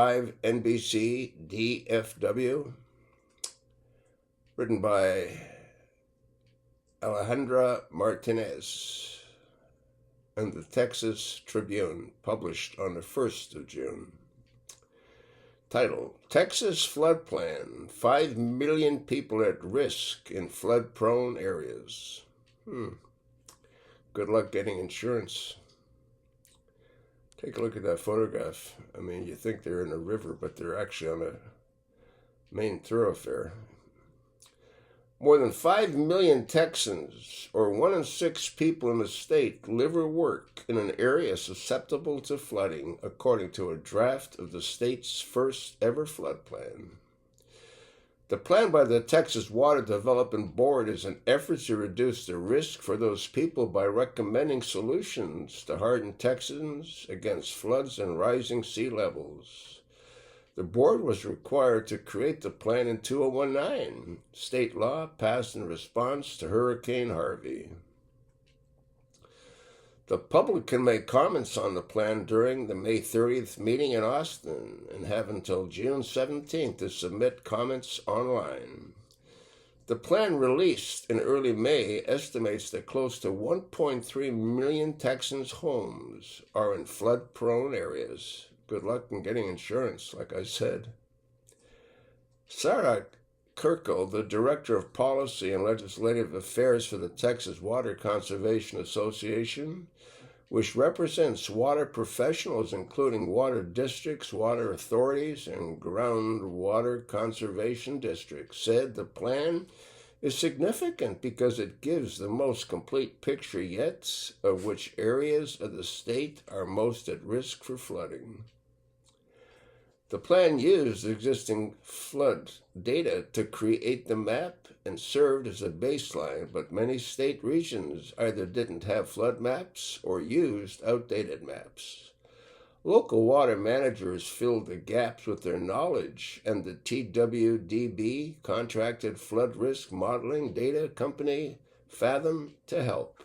5 NBC DFW, written by Alejandra Martinez, and the Texas Tribune, published on the 1st of June. Title: Texas Flood Plan, 5 million people at risk in flood-prone areas. Good luck getting insurance. Take a look at that photograph. I mean, you think they're in a river, but they're actually on a main thoroughfare. More than 5 million Texans, or 1 in 6 people in the state, live or work in an area susceptible to flooding, according to a draft of the state's first ever flood plan. The plan by the Texas Water Development Board is an effort to reduce the risk for those people by recommending solutions to harden Texans against floods and rising sea levels. The board was required to create the plan in 2019, state law passed in response to Hurricane Harvey. The public can make comments on the plan during the May 30th meeting in Austin and have until June 17th to submit comments online. The plan, released in early May, estimates that close to 1.3 million Texans' homes are in flood-prone areas. Good luck in getting insurance, like I said. Sarah Kirkle, the Director of Policy and Legislative Affairs for the Texas Water Conservation Association, which represents water professionals including water districts, water authorities, and groundwater conservation districts, said the plan is significant because it gives the most complete picture yet of which areas of the state are most at risk for flooding. The plan used existing flood data to create the map and served as a baseline, but many state regions either didn't have flood maps or used outdated maps. Local water managers filled the gaps with their knowledge, and the TWDB contracted flood risk modeling data company Fathom to help.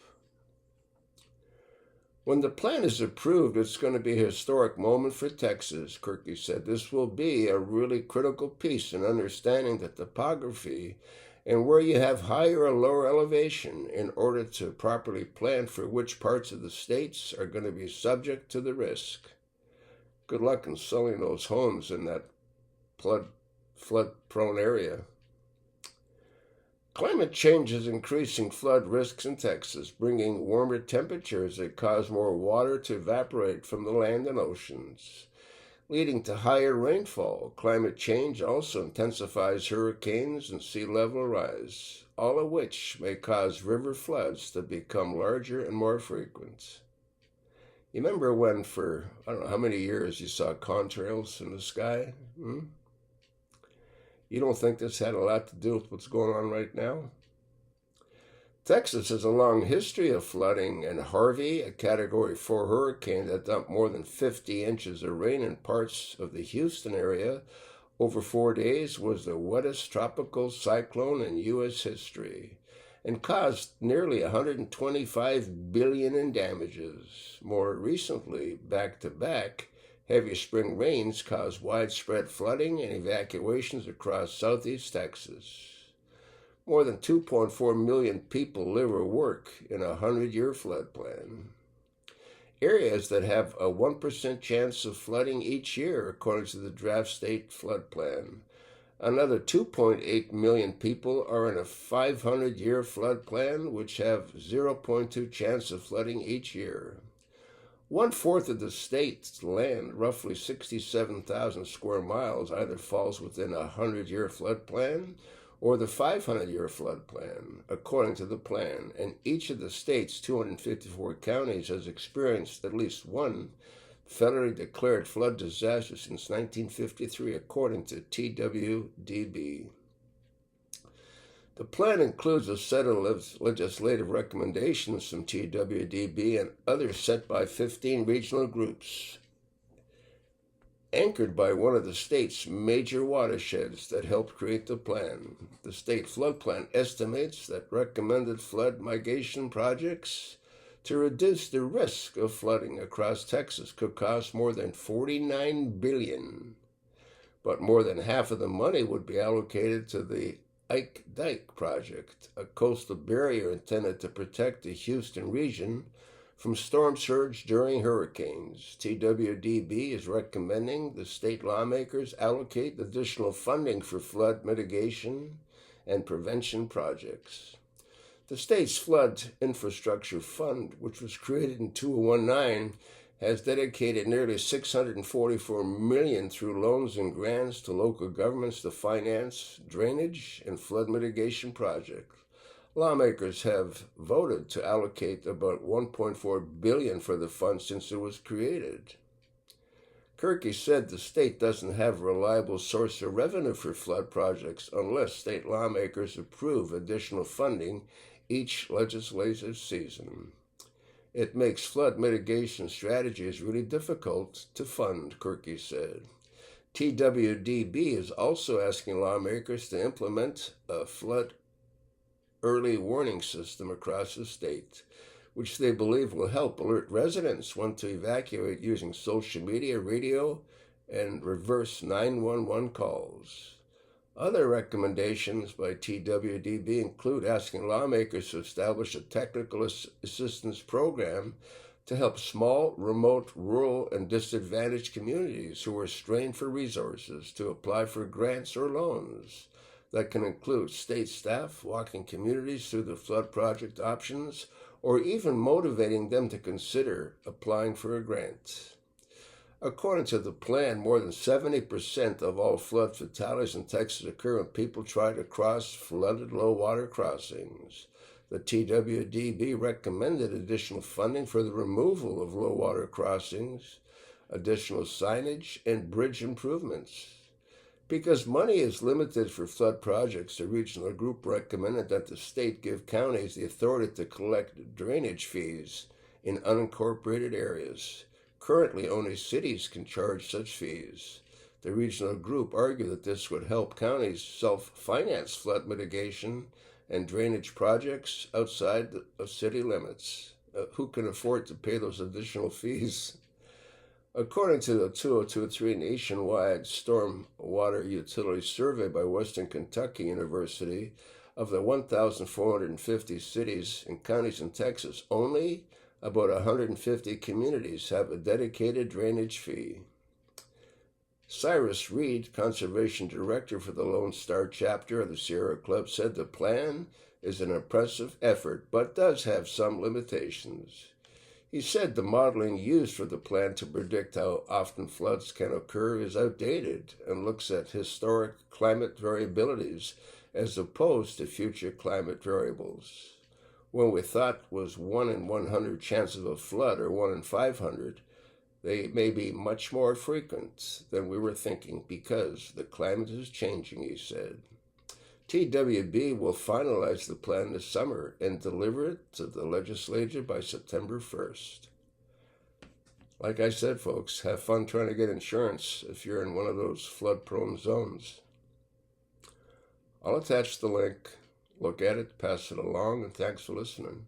When the plan is approved, it's going to be a historic moment for Texas, Kirky said. This will be a really critical piece in understanding the topography and where you have higher or lower elevation in order to properly plan for which parts of the states are going to be subject to the risk. Good luck in selling those homes in that flood-prone area. Climate change is increasing flood risks in Texas, bringing warmer temperatures that cause more water to evaporate from the land and oceans, leading to higher rainfall. Climate change also intensifies hurricanes and sea level rise, all of which may cause river floods to become larger and more frequent. You remember when for, I don't know how many years, you saw contrails in the sky? You don't think this had a lot to do with what's going on right now? Texas has a long history of flooding, and Harvey, a Category 4 hurricane that dumped more than 50 inches of rain in parts of the Houston area over 4 days, was the wettest tropical cyclone in U.S. history and caused nearly $125 billion in damages. More recently, back-to-back, heavy spring rains caused widespread flooding and evacuations across southeast Texas. More than 2.4 million people live or work in a 100-year flood plan. Areas that have a 1% chance of flooding each year, according to the draft state flood plan. Another 2.8 million people are in a 500-year flood plan, which have 0.2 chance of flooding each year. 1/4 of the state's land, roughly 67,000 square miles, either falls within a 100-year flood plan or the 500-year flood plan, according to the plan, and each of the state's 254 counties has experienced at least one federally declared flood disaster since 1953, according to TWDB. The plan includes a set of legislative recommendations from TWDB and others set by 15 regional groups, anchored by one of the state's major watersheds that helped create the plan. The state flood plan estimates that recommended flood mitigation projects to reduce the risk of flooding across Texas could cost more than $49 billion but more than half of the money would be allocated to the Ike Dike project, a coastal barrier intended to protect the Houston region from storm surge during hurricanes. TWDB is recommending the state lawmakers allocate additional funding for flood mitigation and prevention projects. The state's Flood Infrastructure Fund, which was created in 2019, has dedicated nearly $644 million through loans and grants to local governments to finance drainage and flood mitigation projects. Lawmakers have voted to allocate about $1.4 billion for the fund since it was created. Kirky said the state doesn't have a reliable source of revenue for flood projects unless state lawmakers approve additional funding each legislative season. It makes flood mitigation strategies really difficult to fund, Kirky said. TWDB is also asking lawmakers to implement a flood early warning system across the state, which they believe will help alert residents when to evacuate using social media, radio, and reverse 911 calls. Other recommendations by TWDB include asking lawmakers to establish a technical assistance program to help small, remote, rural, and disadvantaged communities who are strained for resources to apply for grants or loans. That can include state staff walking communities through the flood project options or even motivating them to consider applying for a grant. According to the plan, more than 70% of all flood fatalities in Texas occur when people try to cross flooded low-water crossings. The TWDB recommended additional funding for the removal of low-water crossings, additional signage, and bridge improvements. Because money is limited for flood projects, the regional group recommended that the state give counties the authority to collect drainage fees in unincorporated areas. Currently, only cities can charge such fees. The regional group argued that this would help counties self-finance flood mitigation and drainage projects outside of city limits. Who can afford to pay those additional fees? According to the 2023 nationwide storm water utility survey by Western Kentucky University, of the 1,450 cities and counties in Texas, only about 150 communities have a dedicated drainage fee. Cyrus Reed, Conservation Director for the Lone Star chapter of the Sierra Club, said the plan is an impressive effort, but does have some limitations. He said the modeling used for the plan to predict how often floods can occur is outdated and looks at historic climate variabilities as opposed to future climate variables. When we thought was 1 in 100 chance of a flood or 1 in 500, they may be much more frequent than we were thinking because the climate is changing, he said. TWB will finalize the plan this summer and deliver it to the legislature by September 1st. Like I said, folks, have fun trying to get insurance if you're in one of those flood-prone zones. I'll attach the link. Look at it, pass it along, and thanks for listening.